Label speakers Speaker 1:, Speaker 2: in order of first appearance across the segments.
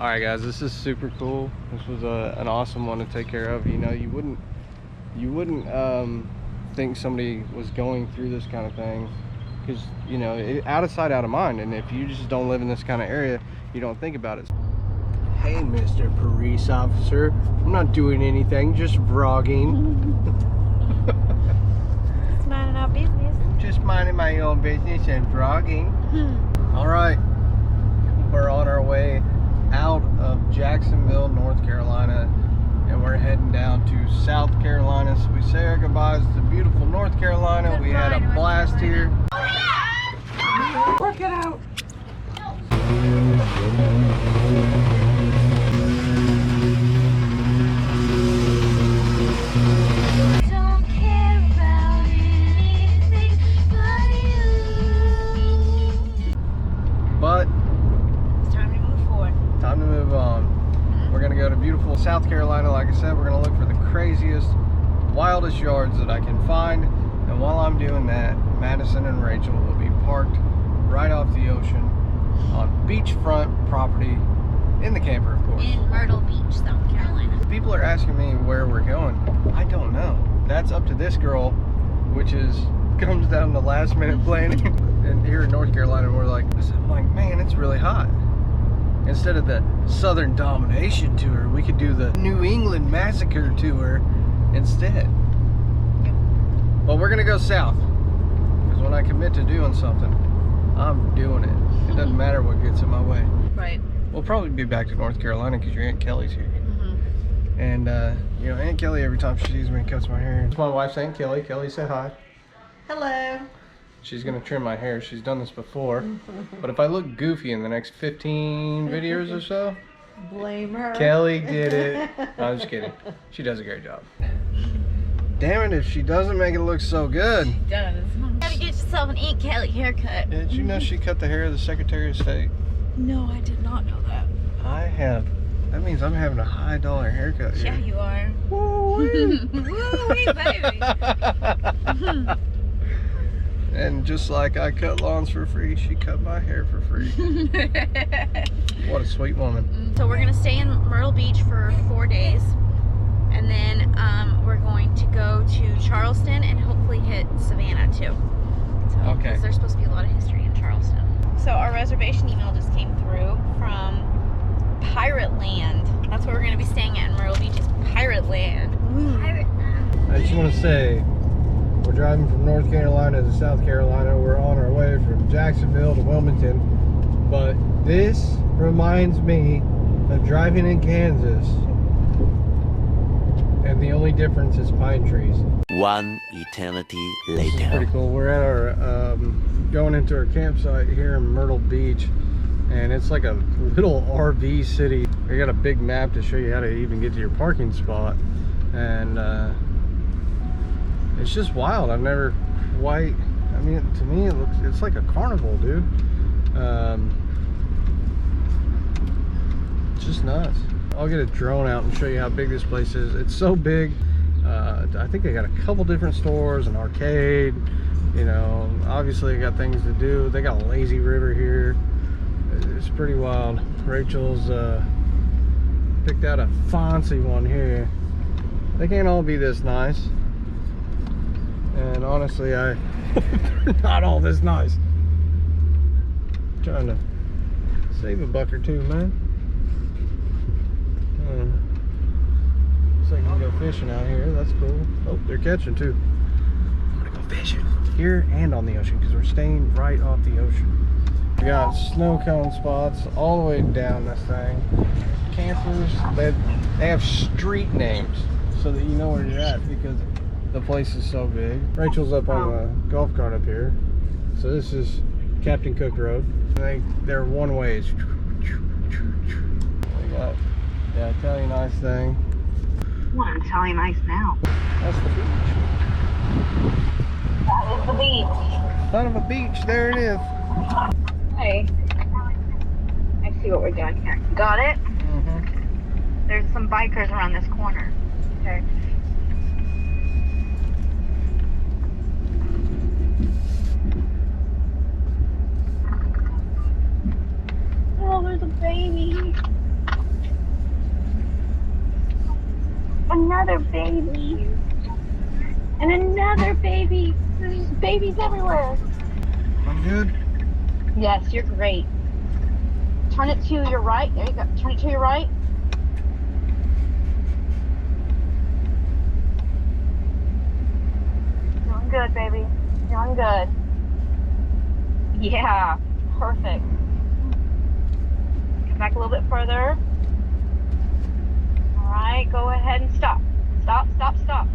Speaker 1: All right, guys, this is super cool. This was an awesome one to take care of. You know, you wouldn't think somebody was going through this kind of thing, because, you know, out of sight, out of mind. And if you just don't live in this kind of area, you don't think about it. Hey, Mr. Police Officer, I'm not doing anything, just vlogging.
Speaker 2: Just minding our business.
Speaker 1: Just minding my own business and vlogging. All right, we're on our way out of Jacksonville, North Carolina, and we're heading down to South Carolina. So we say our goodbyes to beautiful North Carolina.
Speaker 2: Goodbye,
Speaker 1: we had a blast here.
Speaker 2: Work it out. Don't care about anything but you.
Speaker 1: But
Speaker 2: It's time to move forward.
Speaker 1: time to move on. We're gonna go to beautiful South Carolina. Like I said, we're gonna look for the craziest, wildest yards that I can find. And while I'm doing that, Madison and Rachel will be parked right off the ocean on beachfront property in the camper, of course.
Speaker 2: In Myrtle Beach, South Carolina.
Speaker 1: People are asking me where we're going. I don't know. That's up to this girl, which comes down to last minute planning. And here in North Carolina, we're like, I'm like, man, it's really hot. Instead of the Southern Domination tour, we could do the New England Massacre tour instead.
Speaker 2: Yep.
Speaker 1: But we're gonna go south, because when I commit to doing something, I'm doing it. It doesn't matter what gets in my way.
Speaker 2: Right.
Speaker 1: We'll probably be back to North Carolina because your Aunt Kelly's here. And you know, Aunt Kelly, every time she sees me, cuts my hair. It's my wife's Aunt Kelly. Kelly, say hi.
Speaker 2: Hello.
Speaker 1: She's gonna trim my hair. She's done this before. But if I look goofy in the next 15 videos or so,
Speaker 3: Blame her.
Speaker 1: Kelly did it. No, I'm just kidding. She does a great job. Damn it, if she doesn't make it look so good.
Speaker 2: Does. You gotta get yourself an Aunt Kelly haircut.
Speaker 1: Did you know she cut the hair of the Secretary of State?
Speaker 2: No, I did not know that.
Speaker 1: I have. That means I'm having a high dollar haircut here.
Speaker 2: Yeah, you are.
Speaker 1: Woo-wee.
Speaker 2: Woo-wee, baby.
Speaker 1: And just like I cut lawns for free, she cut my hair for free. What a sweet woman.
Speaker 2: So we're gonna stay in Myrtle Beach for 4 days, and then we're going to go to Charleston and hopefully hit Savannah too. So,
Speaker 1: Okay.
Speaker 2: because there's supposed to be a lot of history in Charleston. So our reservation email just came through from Pirate Land. That's where we're gonna be staying at in Myrtle Beach. Is Pirate Land. Pirate Land.
Speaker 1: I just want to say, we're driving from North Carolina to South Carolina. We're on our way from Jacksonville to Wilmington. But this reminds me of driving in Kansas. And the only difference is pine trees.
Speaker 4: One eternity later.
Speaker 1: Pretty cool. We're at our going into our campsite here in Myrtle Beach, and it's like a little RV city. I got a big map to show you how to even get to your parking spot, and it's just wild. I've never quite. I mean, to me, it's like a carnival, dude. It's just nuts. I'll get a drone out and show you how big this place is. It's so big. I think they got a couple different stores, an arcade, you know, obviously they got things to do. They got a lazy river here. It's pretty wild. Rachel's picked out a fancy one here. They can't all be this nice. And honestly, they're not all this nice. I'm trying to save a buck or two, man. Looks like we can go fishing out here. That's cool. Oh, they're catching too. I'm gonna go fishing here and on the ocean because we're staying right off the ocean. We got snow cone spots all the way down this thing. Campers, they have street names so that you know where you're at because the place is so big. Rachel's up on the golf cart up here. So this is Captain Cook Road. They're one ways. They got, yeah, Italian ice thing.
Speaker 3: What Italian ice now?
Speaker 1: That's the beach.
Speaker 3: That is the beach.
Speaker 1: Son of a beach, there it is.
Speaker 3: Hey, I see what we're doing here. Got it?
Speaker 1: Mm-hmm.
Speaker 3: There's some bikers around this corner. Okay. Oh, there's a baby. baby. And another baby. There's babies everywhere.
Speaker 1: I'm good.
Speaker 3: Yes, you're great. Turn it to your right. There you go. Turn it to your right. Doing good, baby. Doing good. Yeah, perfect. Come back a little bit further. All right, go ahead and stop. Stop, stop, stop.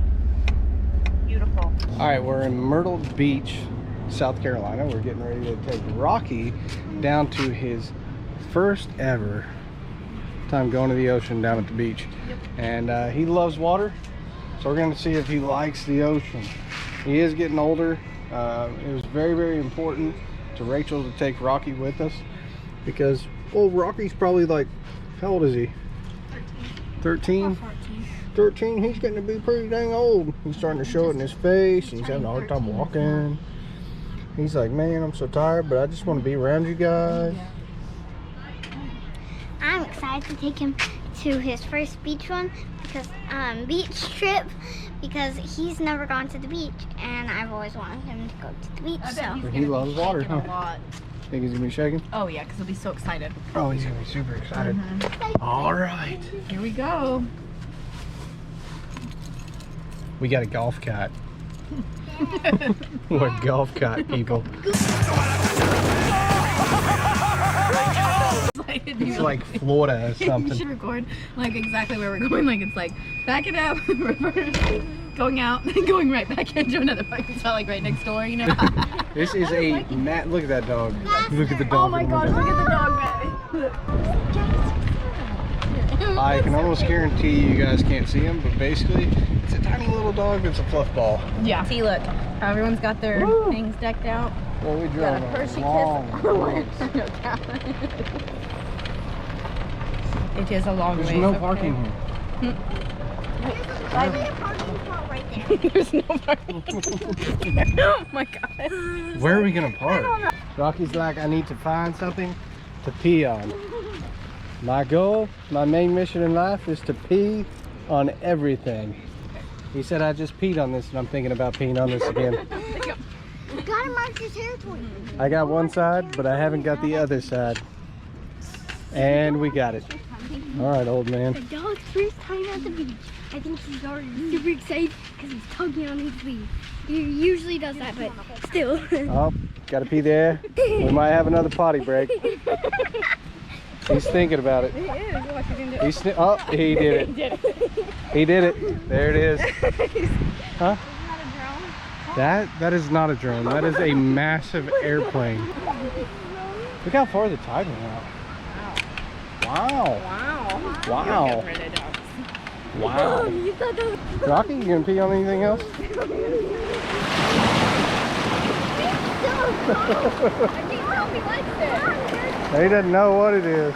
Speaker 3: Beautiful.
Speaker 1: All right, we're in Myrtle Beach, South Carolina. We're getting ready to take Rocky down to his first ever time going to the ocean down at the beach.
Speaker 2: Yep.
Speaker 1: And he loves water, so we're going to see if he likes the ocean. He is getting older. It was very, very important to Rachel to take Rocky with us because, well, Rocky's probably like, how old is he? 13? 13. He's getting to be pretty dang old. He's starting to show it in his face. He's having a hard time walking. He's like, man, I'm so tired, but I just want to be around you guys.
Speaker 5: I'm excited to take him to his first beach trip because he's never gone to the beach and I've always wanted him to go to the beach. So
Speaker 1: He loves water, huh?
Speaker 2: A lot.
Speaker 1: Think he's gonna be shaking?
Speaker 2: Oh yeah, because he'll be so excited.
Speaker 1: Oh, he's gonna be super excited. All right.
Speaker 2: Here we go.
Speaker 1: We got a golf cart. We're golf cart people. It's like Florida or
Speaker 2: You
Speaker 1: something.
Speaker 2: should record like exactly where we're going. Like it's like back it up, reverse, going out, then going right back into another parking spot like right next door. You know.
Speaker 1: This is a mat. Look at that dog. Look at the dog.
Speaker 2: Oh my gosh! Look at the dog, baby.
Speaker 1: I can almost guarantee you guys can't see him, but basically, it's a tiny little dog that's a fluff ball.
Speaker 2: Yeah. See, look, how everyone's got their things decked out.
Speaker 1: Well, we
Speaker 2: Got
Speaker 1: drove
Speaker 2: a
Speaker 1: a
Speaker 2: Hershey
Speaker 1: long
Speaker 2: kiss. It is a long way.
Speaker 1: There's no parking here.
Speaker 5: there's a parking spot right there.
Speaker 2: There's no parking. Oh my god.
Speaker 1: Where are we gonna park? Rocky's like, I need to find something to pee on. My goal, my main mission in life is to pee on everything. He said I just peed on this and I'm thinking about peeing on this again.
Speaker 5: You gotta mark your territory.
Speaker 1: I got one side, but I haven't got the other side. And we got it. All right, old man.
Speaker 5: The dog's first time at the beach. I think he's already super excited because he's tugging on his lead. He usually does that, but still.
Speaker 1: Oh, gotta pee there. We might have another potty break. He's thinking about it.
Speaker 2: He is. Watch, he's gonna do it.
Speaker 1: Oh, he did it. He did it. There it is. Huh? That is not a drone. That is a massive airplane. Look how far the tide went out. Wow. Wow. Wow. Rocky, you gonna pee on anything else? He doesn't know what it is.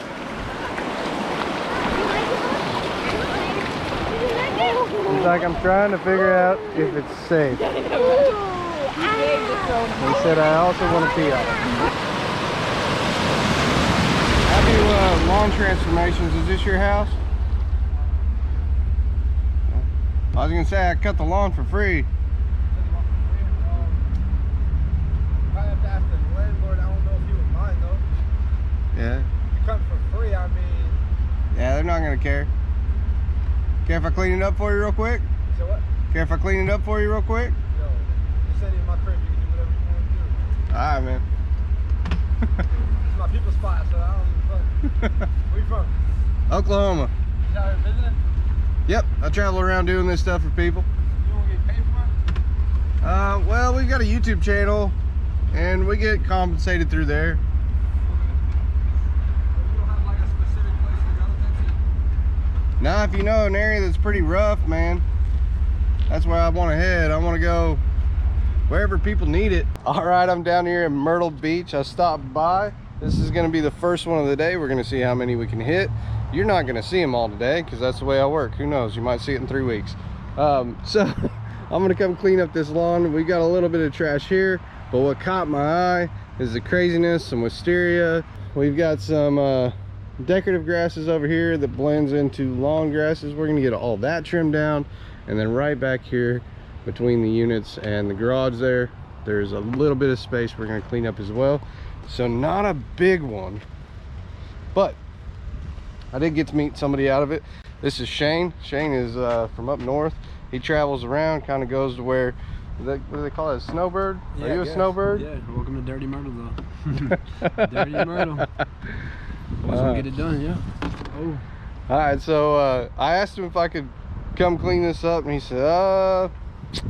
Speaker 1: He's like, I'm trying to figure out if it's safe. He said, I also want to pee on it. I do lawn transformations. Is this your house? I was gonna say I cut the lawn for free.
Speaker 6: I have to ask the landlord. I don't know if he would mind though.
Speaker 1: Yeah.
Speaker 6: If you cut for free, I mean.
Speaker 1: Yeah, they're not gonna care. Care if I clean it up for you real quick?
Speaker 6: So what?
Speaker 1: Care if I clean it up for you real quick?
Speaker 6: No. Just send it in my crib. You can do whatever you want to do.
Speaker 1: Alright, man.
Speaker 6: It's my people's spot, so I don't give a fuck. Where you from?
Speaker 1: Oklahoma.
Speaker 6: You out here visiting?
Speaker 1: Yep, I travel around doing this stuff for people.
Speaker 6: You want to get paid for it?
Speaker 1: Well, we've got a YouTube channel and we get compensated through there.
Speaker 6: You don't have like a specific place to go, that's it?
Speaker 1: Now, if you know an area that's pretty rough, man, that's where I want to head. I want to go wherever people need it. All right, I'm down here in Myrtle Beach. I stopped by. This is going to be the first one of the day. We're going to see how many we can hit. You're not going to see them all today because that's the way I work. Who knows? You might see it in 3 weeks. So I'm going to come clean up this lawn. We got a little bit of trash here, but what caught my eye is the craziness, some wisteria. We've got some decorative grasses over here that blends into lawn grasses. We're gonna get all that trimmed down, and then right back here between the units and the garage there's a little bit of space we're gonna clean up as well. So not a big one, but I did get to meet somebody out of it. This is Shane. Shane is from up north. He travels around, kind of goes to where, what do they call it, a snowbird?
Speaker 7: Yeah,
Speaker 1: Are you a snowbird?
Speaker 7: Yeah, welcome to Dirty Myrtle though. Dirty Myrtle. Always gonna get it done, yeah. Oh.
Speaker 1: All right, so I asked him if I could come clean this up, and he said,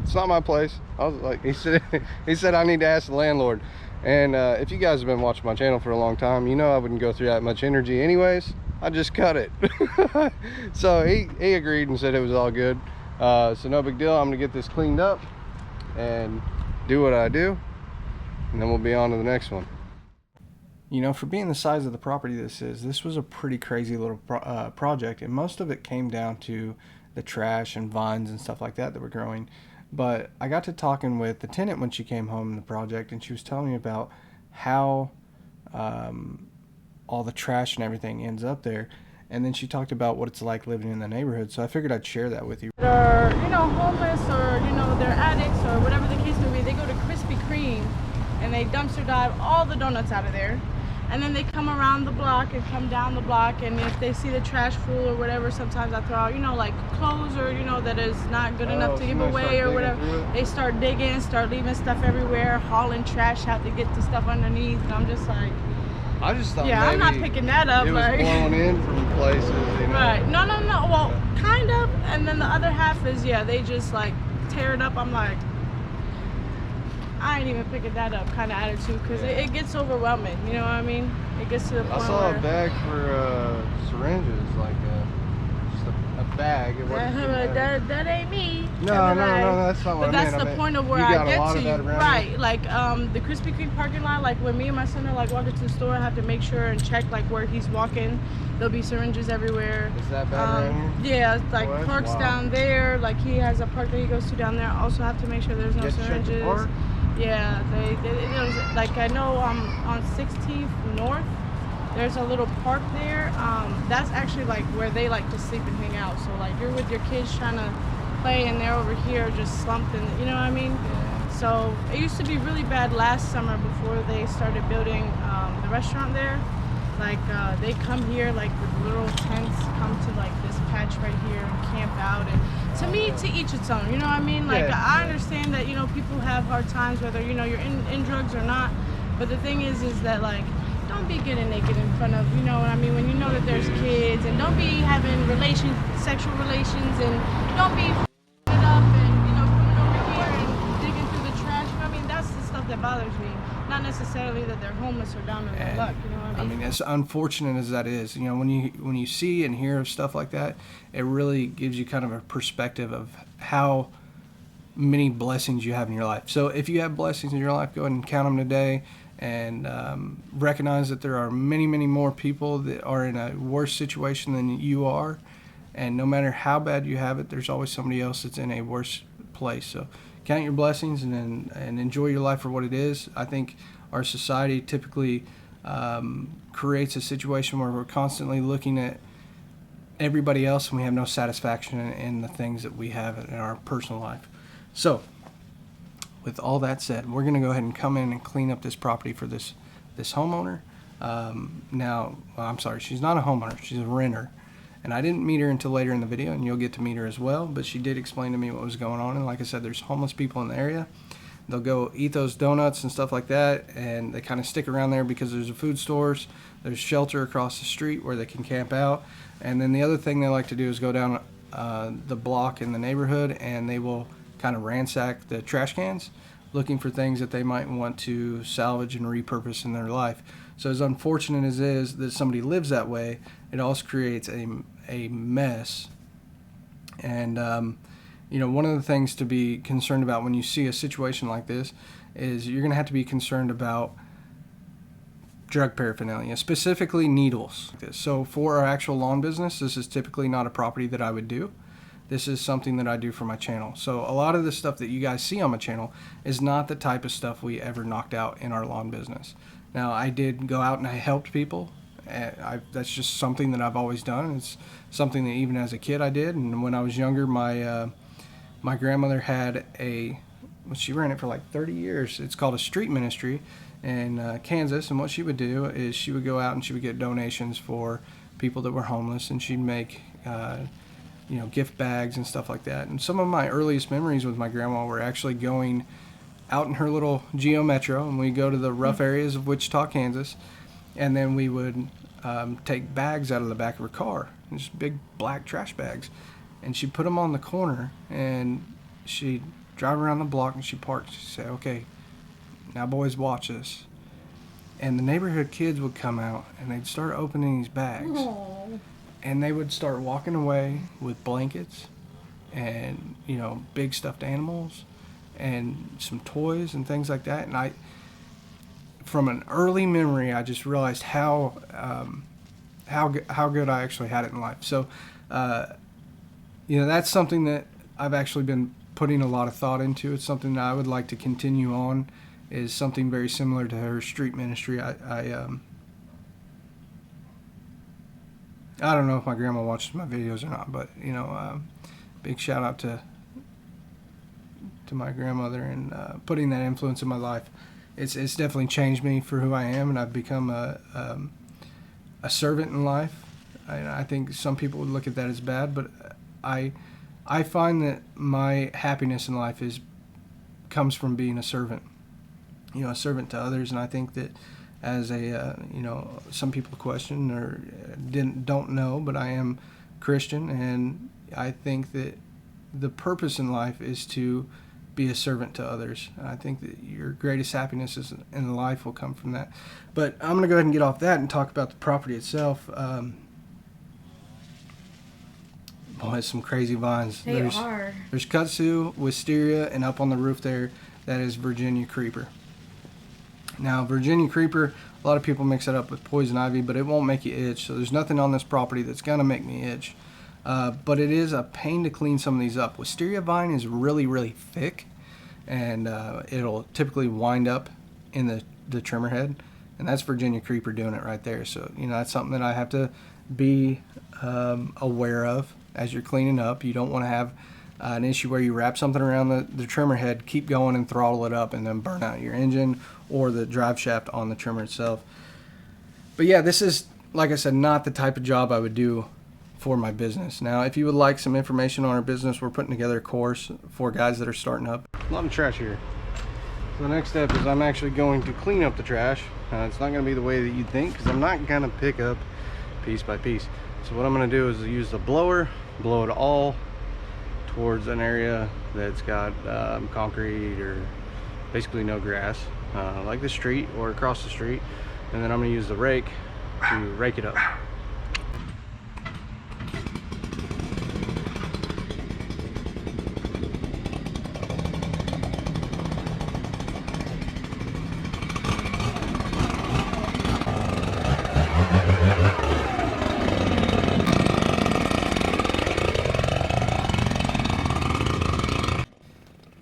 Speaker 1: it's not my place. I was like, he said I need to ask the landlord. And if you guys have been watching my channel for a long time, you know I wouldn't go through that much energy anyways. I just cut it. So he agreed and said it was all good. So no big deal. I'm gonna get this cleaned up and do what I do, and then we'll be on to the next one. You know, for being the size of the property this was a pretty crazy little project, and most of it came down to the trash and vines and stuff like that were growing. But I got to talking with the tenant when she came home in the project, and she was telling me about how all the trash and everything ends up there. And then she talked about what it's like living in the neighborhood, so I figured I'd share that with you.
Speaker 8: Or, you know, homeless, or, you know, they're addicts, or whatever the case may be, they go to Krispy Kreme and they dumpster dive all the donuts out of there. And then they come around the block and come down the block, and if they see the trash full or whatever, sometimes I throw out, you know, like clothes, or, you know, that is not good enough to give away or whatever. They start digging, start leaving stuff everywhere, hauling trash out to get the stuff underneath, and I'm just like,
Speaker 1: I just thought,
Speaker 8: yeah, I'm not picking that up.
Speaker 1: It was
Speaker 8: like,
Speaker 1: blown in from places, you know?
Speaker 8: Right. No. Well, kind of. And then the other half is, yeah, they just like tear it up. I'm like, I ain't even picking that up kind of attitude, because it gets overwhelming. You know what I mean? It gets to the point
Speaker 1: I saw
Speaker 8: where
Speaker 1: a bag for syringes, like just a bag. It wasn't
Speaker 8: that ain't me.
Speaker 1: No, that's not what I meant.
Speaker 8: But that's the point of where I get to. Right. Like the Krispy Kreme parking lot, like when me and my son are like walking to the store, I have to make sure and check like where he's walking. There'll be syringes everywhere.
Speaker 1: Is that bad right here?
Speaker 8: Yeah, like parks down there. Like he has a park that he goes to down there. Also have to make sure there's no syringes. Yeah, they like, I know on 16th North, there's a little park there. That's actually like where they like to sleep and hang out. So like you're with your kids trying to play, and they're over here just slumped in, you know what I mean? Yeah. So it used to be really bad last summer before they started building the restaurant there. Like they come here like with little tents, come to like this patch right here and camp out. And to me, to each its own, you know what I mean? Like I understand that, you know, people have hard times, whether, you know, you're in drugs or not. But the thing is that like, don't be getting naked in front of, you know what I mean, when you know that there's kids, and don't be having sexual relations, and don't be it up and, you know, coming over here and digging through the trash. You know what I mean? That's the stuff that bothers me. Not necessarily that they're homeless or down on their luck, you know what I mean?
Speaker 1: I mean, as unfortunate as that is, you know, when you see and hear of stuff like that, it really gives you kind of a perspective of how many blessings you have in your life. So if you have blessings in your life, go ahead and count them today, and recognize that there are many, many more people that are in a worse situation than you are. And no matter how bad you have it, there's always somebody else that's in a worse place. So count your blessings and enjoy your life for what it is. I think our society typically creates a situation where we're constantly looking at everybody else, and we have no satisfaction in the things that we have in our personal life. So with all that said, we're going to go ahead and come in and clean up this property for this homeowner. Now, well, I'm sorry, she's not a homeowner, she's a renter. And I didn't meet her until later in the video, and you'll get to meet her as well. But she did explain to me what was going on. And like I said, there's homeless people in the area. They'll go eat those donuts and stuff like that, and they kind of stick around there because there's a food stores. There's shelter across the street where they can camp out. And then the other thing they like to do is go down the block in the neighborhood, and they will kind of ransack the trash cans looking for things that they might want to salvage and repurpose in their life. So as unfortunate as it is that somebody lives that way, it also creates a mess. And you know, one of the things to be concerned about when you see a situation like this is you're going to have to be concerned about drug paraphernalia, specifically needles. So for our actual lawn business, this is typically not a property that I would do. This is something that I do for my channel. So a lot of the stuff that you guys see on my channel is not the type of stuff we ever knocked out in our lawn business. Now, I did go out and I helped people That's just something that I've always done. It's something that even as a kid I did. And when I was younger, my grandmother had she ran it for like 30 years. It's called a street ministry in Kansas. And what she would do is she would go out and she would get donations for people that were homeless, and she'd make gift bags and stuff like that. And some of my earliest memories with my grandma were actually going out in her little Geo Metro, and we go to the rough areas of Wichita, Kansas, and then we would take bags out of the back of her car, just big black trash bags, and she'd put them on the corner, and she'd drive around the block, and she'd park. She'd say, "Okay, now boys, watch this." And the neighborhood kids would come out, and they'd start opening these bags. Aww. And they would start walking away with blankets and, big stuffed animals and some toys and things like that. And from an early memory, I just realized how good I actually had it in life. So, that's something that I've actually been putting a lot of thought into. It's something that I would like to continue on, is something very similar to her street ministry. I don't know if my grandma watches my videos or not, but big shout out to my grandmother and putting that influence in my life. It's definitely changed me for who I am, and I've become a servant in life. I think some people would look at that as bad, but I find that my happiness in life comes from being a servant. A servant to others, and I think that as some people question or don't know, but I am Christian, and I think that the purpose in life is to be a servant to others. And I think that your greatest happiness in life will come from that. But I'm going to go ahead and get off that and talk about the property itself. Boy, it's some crazy vines. There's kudzu, wisteria, and up on the roof there, that is Virginia creeper. Now, Virginia creeper, a lot of people mix it up with poison ivy, but it won't make you itch. So there's nothing on this property that's going to make me itch. But it is a pain to clean some of these up. Wisteria vine is really, really thick, and it'll typically wind up in the trimmer head. And that's Virginia creeper doing it right there. So, that's something that I have to be aware of as you're cleaning up. You don't want to have an issue where you wrap something around the trimmer head, keep going and throttle it up, and then burn out your engine or the drive shaft on the trimmer itself. But yeah, this is, like I said, not the type of job I would do for my business. Now, if you would like some information on our business, we're putting together a course for guys that are starting up. A lot of trash here. So the next step is I'm actually going to clean up the trash. It's not going to be the way that you think, because I'm not going to pick up piece by piece. So what I'm going to do is use the blower, blow it all towards an area that's got concrete or basically no grass, like the street or across the street, and then I'm going to use the rake to rake it up.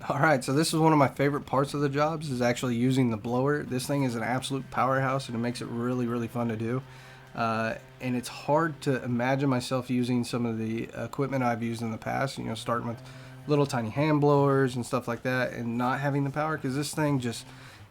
Speaker 1: Alright, so this is one of my favorite parts of the jobs, is actually using the blower. This thing is an absolute powerhouse, and it makes it really, really fun to do. And it's hard to imagine myself using some of the equipment I've used in the past, starting with little tiny hand blowers and stuff like that, and not having the power, because this thing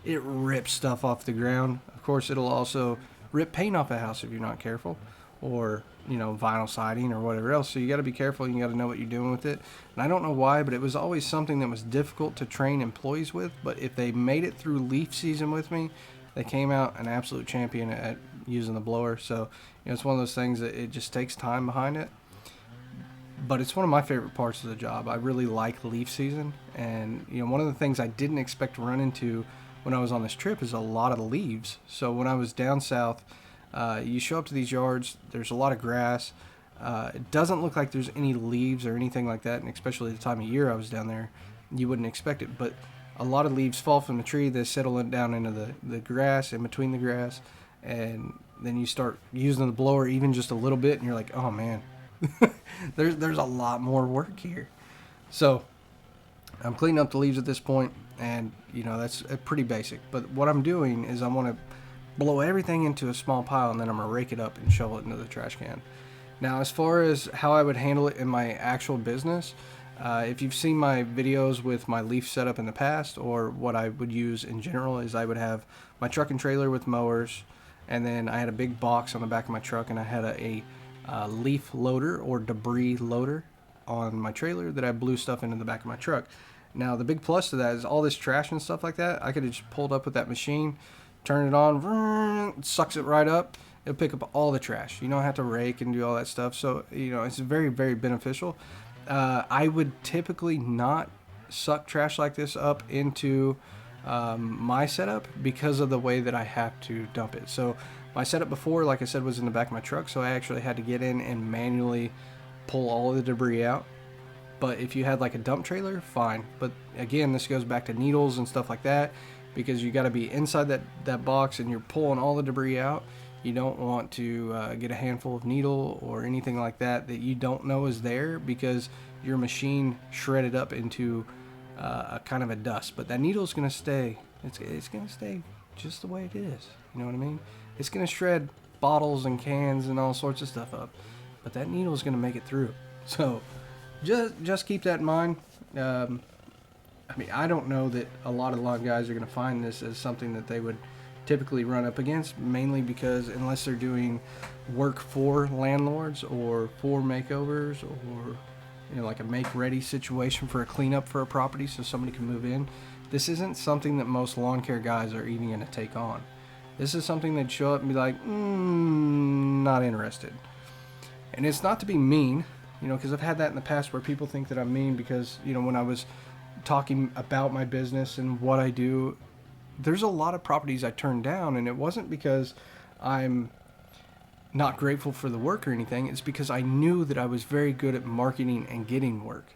Speaker 1: it rips stuff off the ground. Of course, it'll also rip paint off a house if you're not careful, or vinyl siding or whatever else. So you got to be careful. You got to know what you're doing with it. And I don't know why, but it was always something that was difficult to train employees with. But if they made it through leaf season with me, they came out an absolute champion at using the blower. So it's one of those things that it just takes time behind it. But it's one of my favorite parts of the job. I really like leaf season, and one of the things I didn't expect to run into when I was on this trip is a lot of leaves. So when I was down south, you show up to these yards, there's a lot of grass. It doesn't look like there's any leaves or anything like that, and especially the time of year I was down there, you wouldn't expect it. But a lot of leaves fall from the tree, they settle down into the grass, in between the grass, and then you start using the blower even just a little bit, and you're like, oh man, there's a lot more work here. So I'm cleaning up the leaves at this point, and that's pretty basic. But what I'm doing is I want to blow everything into a small pile, and then I'm gonna rake it up and shovel it into the trash can. Now, as far as how I would handle it in my actual business, if you've seen my videos with my leaf setup in the past, or what I would use in general, is I would have my truck and trailer with mowers, and then I had a big box on the back of my truck, and I had a leaf loader or debris loader on my trailer that I blew stuff into the back of my truck. Now, the big plus to that is all this trash and stuff like that, I could have just pulled up with that machine, turn it on, it sucks it right up. It'll pick up all the trash. You don't have to rake and do all that stuff. So, you know, it's very, very beneficial. I would typically not suck trash like this up into my setup because of the way that I have to dump it. So my setup before, like I said, was in the back of my truck. So I actually had to get in and manually pull all of the debris out. But if you had like a dump trailer, fine. But again, this goes back to needles and stuff like that, because you got to be inside that box and you're pulling all the debris out. You don't want to get a handful of needle or anything like that you don't know is there, because your machine shredded up into a kind of a dust. But that needle is going to stay. It's going to stay just the way it is. You know what I mean? It's going to shred bottles and cans and all sorts of stuff up, but that needle is going to make it through. So just keep that in mind. I mean, I don't know that a lot of lawn guys are going to find this as something that they would typically run up against, mainly because unless they're doing work for landlords or for makeovers, or you know, like a make ready situation for a cleanup for a property so somebody can move in, this isn't something that most lawn care guys are even going to take on. This is something they'd show up and be like, not interested. And it's not to be mean, you know, because I've had that in the past where people think that I'm mean because, you know, when I was talking about my business and what I do, there's a lot of properties I turned down, and it wasn't because I'm not grateful for the work or anything. It's because I knew that I was very good at marketing and getting work.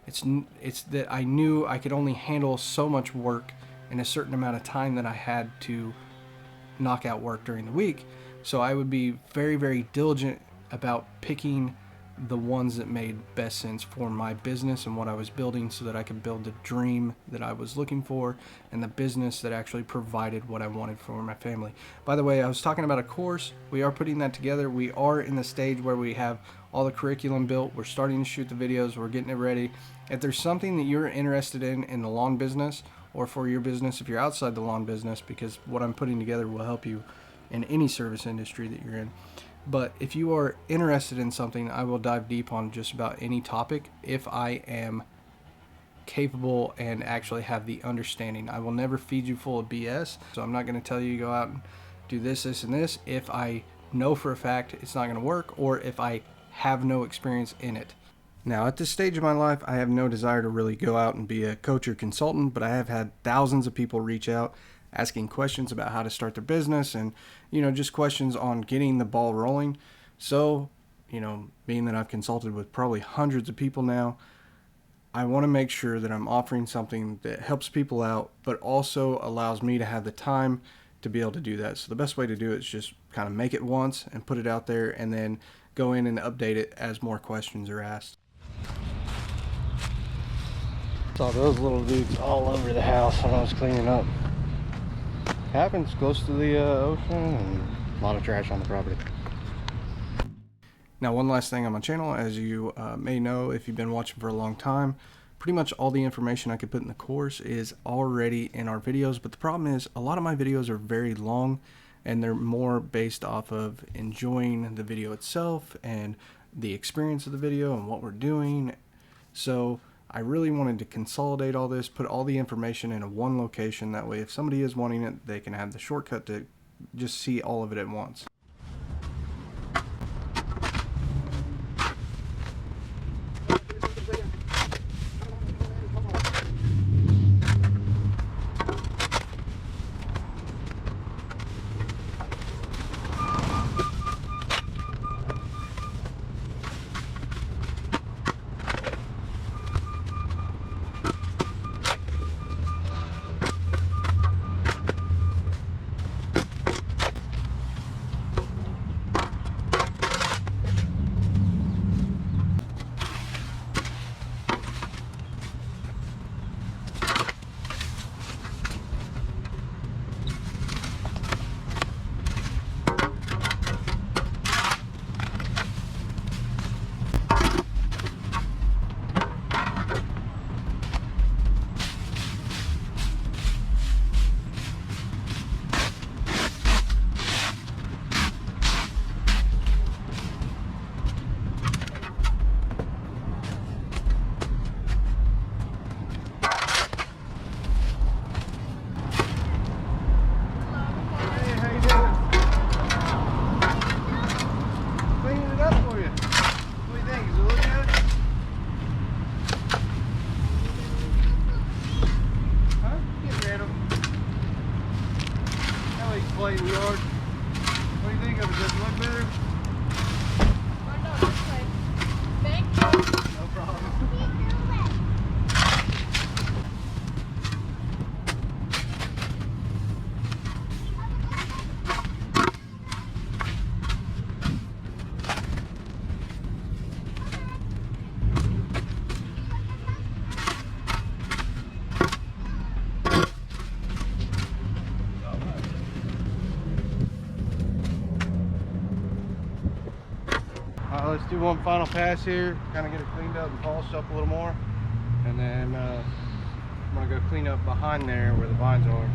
Speaker 1: It's that I knew I could only handle so much work in a certain amount of time that I had to knock out work during the week. So I would be very, very diligent about picking the ones that made best sense for my business and what I was building, so that I could build the dream that I was looking for and the business that actually provided what I wanted for my family. By the way, I was talking about a course. We are putting that together. We are in the stage where we have all the curriculum built. We're starting to shoot the videos. We're getting it ready. If there's something that you're interested in the lawn business, or for your business if you're outside the lawn business, because what I'm putting together will help you in any service industry that you're in. But if you are interested in something, I will dive deep on just about any topic if I am capable and actually have the understanding. I will never feed you full of BS. So I'm not going to tell you go out and do this, this, and this if I know for a fact it's not going to work, or if I have no experience in it. Now, at this stage of my life, I have no desire to really go out and be a coach or consultant, but I have had thousands of people reach out asking questions about how to start their business, and, you know, just questions on getting the ball rolling. So, you know, being that I've consulted with probably hundreds of people now, I want to make sure that I'm offering something that helps people out, but also allows me to have the time to be able to do that. So the best way to do it is just kind of make it once and put it out there, and then go in and update it as more questions are asked. Saw those little dudes all over the house when I was cleaning up. Happens close to the ocean, and a lot of trash on the property. Now, one last thing on my channel, as you may know if you've been watching for a long time, pretty much all the information I could put in the course is already in our videos. But the problem is a lot of my videos are very long, and they're more based off of enjoying the video itself and the experience of the video and what we're doing. So I really wanted to consolidate all this, put all the information in one location. That way, if somebody is wanting it, they can have the shortcut to just see all of it at once. Let's do one final pass here, kind of get it cleaned up and polished up a little more, and then I'm gonna go clean up behind there where the vines are.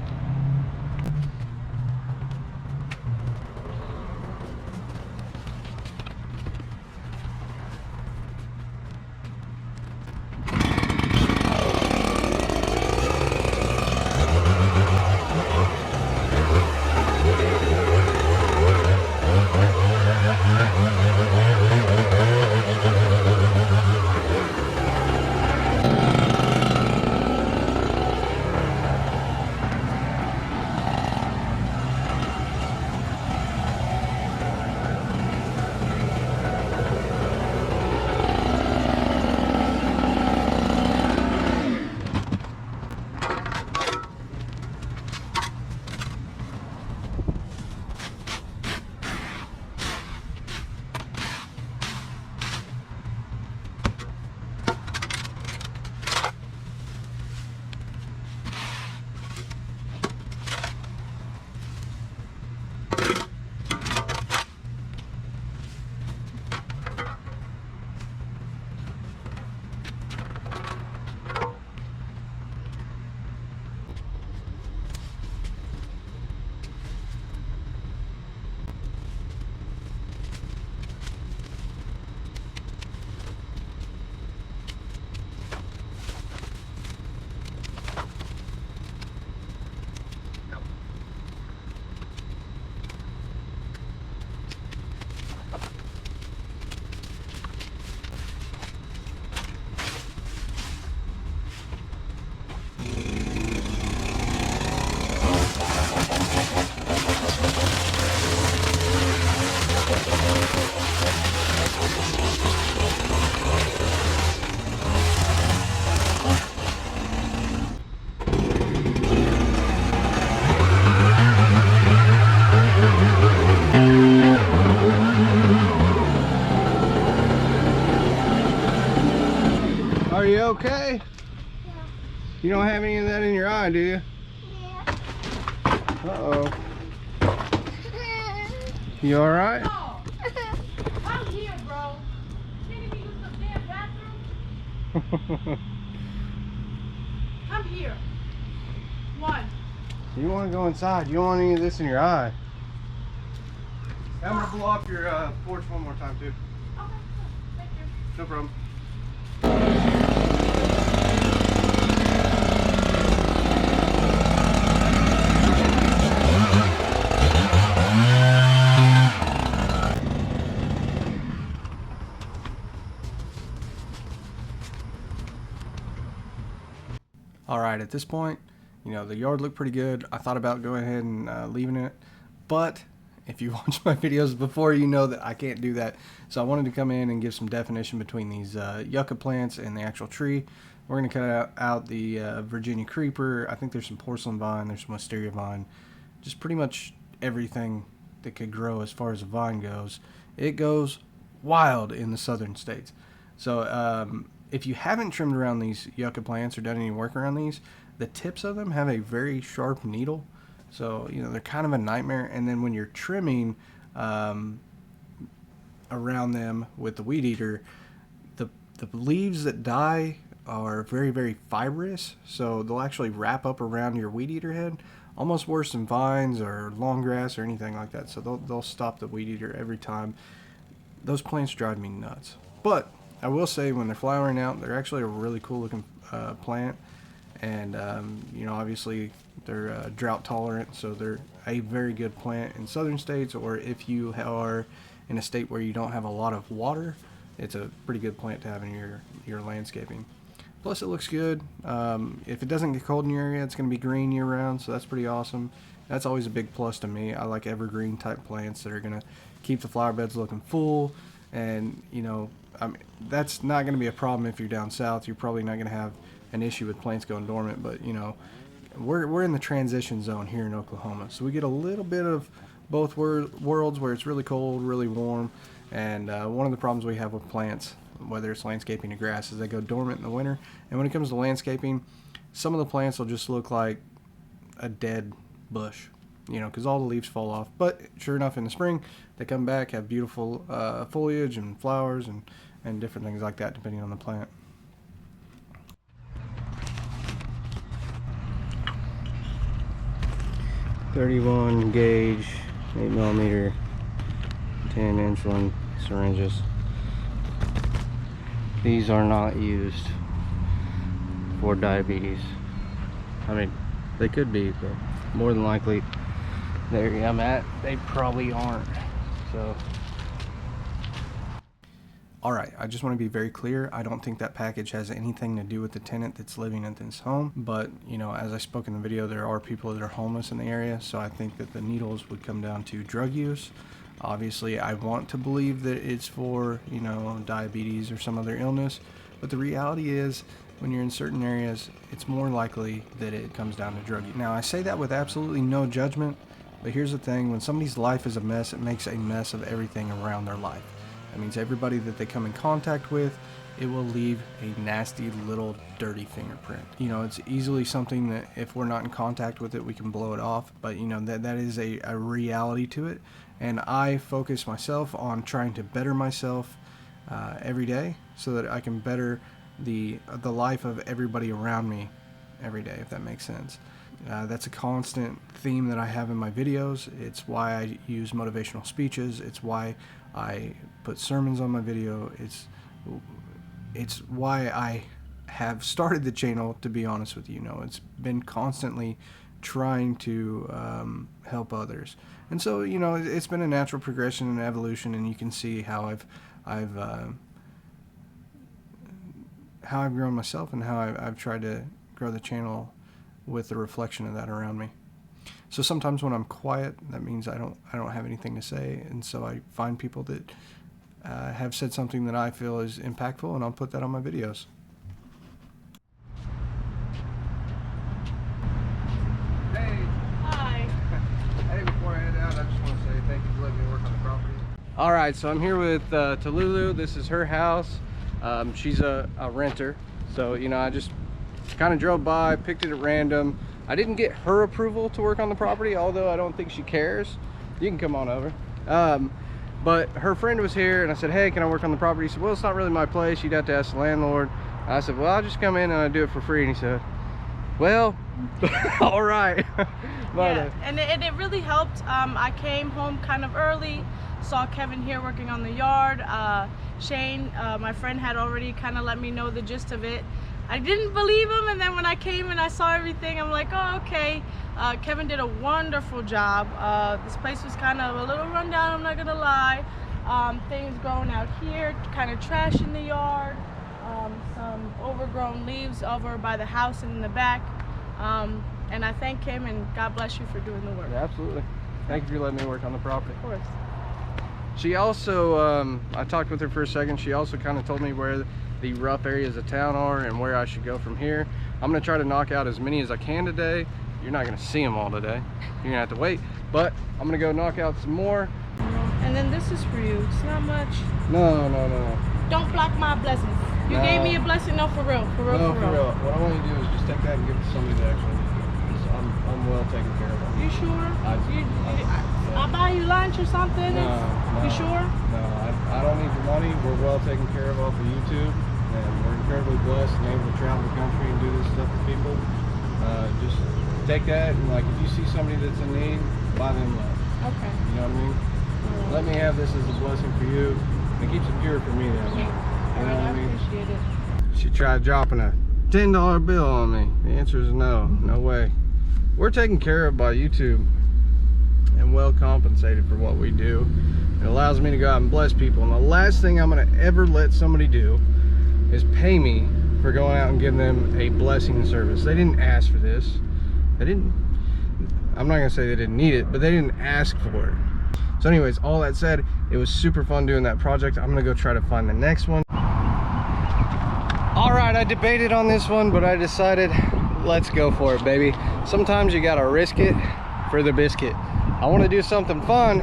Speaker 1: Are you okay?
Speaker 5: Yeah.
Speaker 1: You don't have any of that in your eye, do you?
Speaker 5: Yeah.
Speaker 1: Uh-oh. You all right?
Speaker 8: No, I'm here, bro. Can't even use the damn bathroom. I'm here. One.
Speaker 1: You want to go inside. You don't want any of this in your eye. I'm going to blow up your porch one more time, too.
Speaker 8: Okay, cool. Thank you.
Speaker 1: No problem. Alright, at this point, you know, the yard looked pretty good. I thought about going ahead and leaving it, but if you watch my videos before, you know that I can't do that. So I wanted to come in and give some definition between these yucca plants and the actual tree. We're going to cut out the Virginia creeper. I think there's some porcelain vine, there's some wisteria vine, just pretty much everything that could grow as far as a vine goes. It goes wild in the southern states. So if you haven't trimmed around these yucca plants or done any work around these, the tips of them have a very sharp needle. So, you know, they're kind of a nightmare. And then when you're trimming around them with the weed eater, the leaves that die are very, very fibrous. So they'll actually wrap up around your weed eater head, almost worse than vines or long grass or anything like that. So they'll stop the weed eater every time. Those plants drive me nuts. But I will say, when they're flowering out, they're actually a really cool looking plant. And you know, obviously they're drought tolerant, so they're a very good plant in southern states, or if you are in a state where you don't have a lot of water, it's a pretty good plant to have in your landscaping. Plus it looks good. If it doesn't get cold in your area, it's going to be green year round, so that's pretty awesome. That's always a big plus to me. I like evergreen type plants that are going to keep the flower beds looking full. And you know, I mean, that's not going to be a problem if you're down south. You're probably not going to have an issue with plants going dormant, but you know, we're in the transition zone here in Oklahoma, so we get a little bit of both worlds, where it's really cold, really warm. And one of the problems we have with plants, whether it's landscaping or grass, is they go dormant in the winter. And when it comes to landscaping, some of the plants will just look like a dead bush. you know, because all the leaves fall off. But sure enough, in the spring, they come back, have beautiful foliage and flowers and different things like that, depending on the plant. .31 gauge, 8mm, 10 insulin syringes. These are not used for diabetes. I mean, they could be, but more than likely, the area I'm at, they probably aren't. So, alright, I just want to be very clear. I don't think that package has anything to do with the tenant that's living at this home. But, you know, as I spoke in the video, there are people that are homeless in the area. So I think that the needles would come down to drug use. Obviously, I want to believe that it's for, you know, diabetes or some other illness. But the reality is, when you're in certain areas, it's more likely that it comes down to drug use. Now, I say that with absolutely no judgment. But here's the thing. When somebody's life is a mess, it makes a mess of everything around their life. That means everybody that they come in contact with, it will leave a nasty little dirty fingerprint. You know, it's easily something that if we're not in contact with it, we can blow it off. But, you know, that is a reality to it. And I focus myself on trying to better myself every day so that I can better the life of everybody around me every day, if that makes sense. That's a constant theme that I have in my videos. It's why I use motivational speeches. It's why I put sermons on my video. It's why I have started the channel, to be honest with you. You know, it's been constantly trying to help others. And so, you know, it's been a natural progression and evolution, and you can see how I've grown myself and how I've tried to grow the channel with the reflection of that around me. So sometimes when I'm quiet, that means I don't have anything to say, and so I find people that have said something that I feel is impactful, and I'll put that on my videos. Hey.
Speaker 8: Hi.
Speaker 1: Hey, before I head out, I just want to say thank you for letting me work on the property. All right, so I'm here with Talulu. This is her house. She's a renter, so you know, I just kind of drove by, picked it at random. I didn't get her approval to work on the property, although I don't think she cares. You can come on over. But her friend was here, and I said, hey, can I work on the property? He said, well, it's not really my place. You'd have to ask the landlord. I said, well, I'll just come in and I do it for free. And he said, well, all right.
Speaker 8: Yeah, and it really helped. I came home kind of early, saw Kevin here working on the yard. Shane, my friend, had already kind of let me know the gist of it. I didn't believe him, and then when I came and I saw everything, I'm like, oh, okay. Kevin did a wonderful job. This place was kind of a little rundown, I'm not gonna lie. Things growing out here, kind of trash in the yard, some overgrown leaves over by the house and in the back. And I thank him, and God bless you for doing the work.
Speaker 1: Yeah, absolutely. Thank you for letting me work on the property.
Speaker 8: Of course.
Speaker 1: She also, I talked with her for a second. She also kind of told me where the rough areas of town are and where I should go from here. I'm going to try to knock out as many as I can today. You're not going to see them all today. You're going to have to wait. But I'm going to go knock out some more.
Speaker 8: And then this is for you. It's not much.
Speaker 1: No.
Speaker 8: Don't block my blessings. You gave me a blessing. No, for real. For real.
Speaker 1: No, for real. What I want you to do is just take that and give it to somebody that actually needs it. I'm well taken care of.
Speaker 8: You sure? I'll buy you lunch or something.
Speaker 1: No.
Speaker 8: You sure?
Speaker 1: No, I don't need your money. We're well taken care of off of YouTube, and we're incredibly blessed and able to travel the country and do this stuff for people. Just take that, and like, if you see somebody that's in need, buy them love.
Speaker 8: Okay.
Speaker 1: You know what I mean? Let me have this as a blessing for you. It keeps it pure for me that way. You know what I mean?
Speaker 8: Appreciate it.
Speaker 1: She tried dropping a $10 bill on me. The answer is no. No way. We're taken care of by YouTube and well compensated for what we do. It allows me to go out and bless people. And the last thing I'm going to ever let somebody do is pay me for going out and giving them a blessing service. They didn't ask for this. I'm not going to say they didn't need it, but they didn't ask for it. So anyways, all that said, it was super fun doing that project. I'm going to go try to find the next one. All right, I debated on this one, but I decided, let's go for it, baby. Sometimes you got to risk it for the biscuit. I want to do something fun,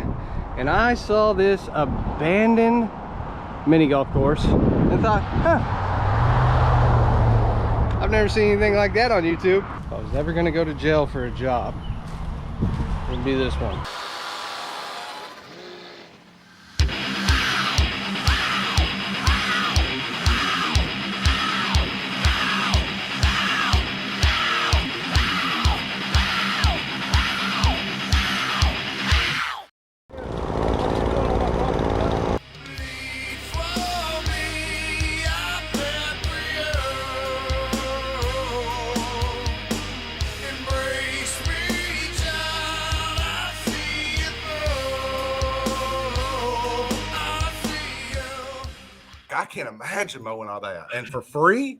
Speaker 1: and I saw this abandoned mini golf course and thought, I've never seen anything like that on YouTube. If I was ever going to go to jail for a job, would be this one.
Speaker 9: I can't imagine mowing all that. And for free?